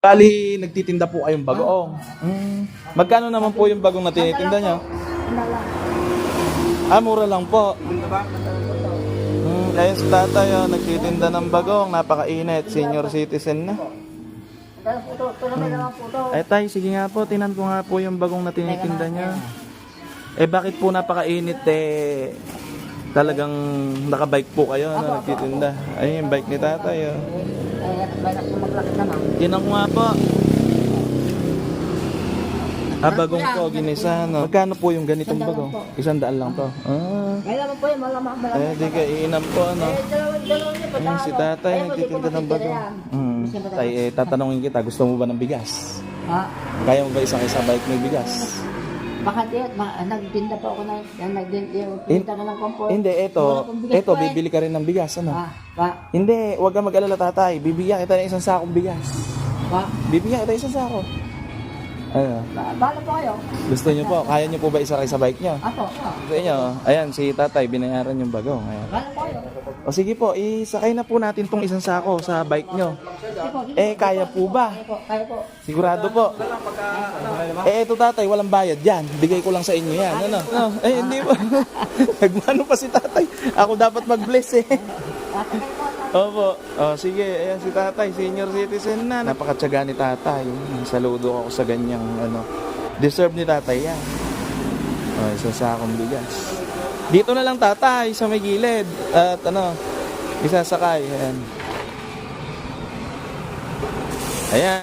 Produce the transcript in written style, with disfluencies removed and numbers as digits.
Bali, nagtitinda po kayong bagoong. Magkano naman po yung bagong na tinitinda nyo? Ah, mura lang po. Ayun si tatay, oh, nagtitinda ng bagong. Napakainit, senior citizen na. Ay tay, sige nga po, tinan ko nga po yung bagong na tinitinda nyo. Eh bakit po napakainit talagang nakabike po kayo, ano, nagtitinda. Ay, yung bike ni tatay, oh. Tinan ko nga po. Ah, bagong po, ginisa, no? Magkano po yung ganitong bagong? 100 lang po. Ah. Kailangan po yung malamang. Di ka iinam po, ano? Ayun, si tatay, nagtitinda ng bagong. Tay, tatanungin kita, gusto mo ba ng bigas? Ha? Kaya mo ba isang isa bike may bigas? Baka di, nagtinda po ako na, nagtinda ko ng comfort. Hindi, eto, bibili ka rin ng bigas, ano? Hindi, huwag kang mag-alala tatay, bibigyan kita ng isang sakong bigas. Bibigyan kita isang sako. Ano? Bala po kayo. Gusto niyo po, kaya niyo po ba isakay sa bike niyo? Ako. Gusto niyo, ayan, si tatay, binayaran yung bagong. Ayan. Bala po kayo. O sige po, isakay na po natin tong isang sako sa bike niyo. Kaya po ba? Kaya po. Sigurado po. Ito tatay, walang bayad yan. Bigay ko lang sa inyo yan. Ano? Hindi po. Nagmano pa si tatay. Ako dapat mag-bless eh. Opo. Sige, ayan si tatay, senior citizen na. Napakatsaga ni tatay. Saludo ako sa ganyang ano. Deserve ni tatay yan. Isang sakong bigas. Dito na lang tatay, sa may gilid. At ano, isasakay. Ayan. Ayan.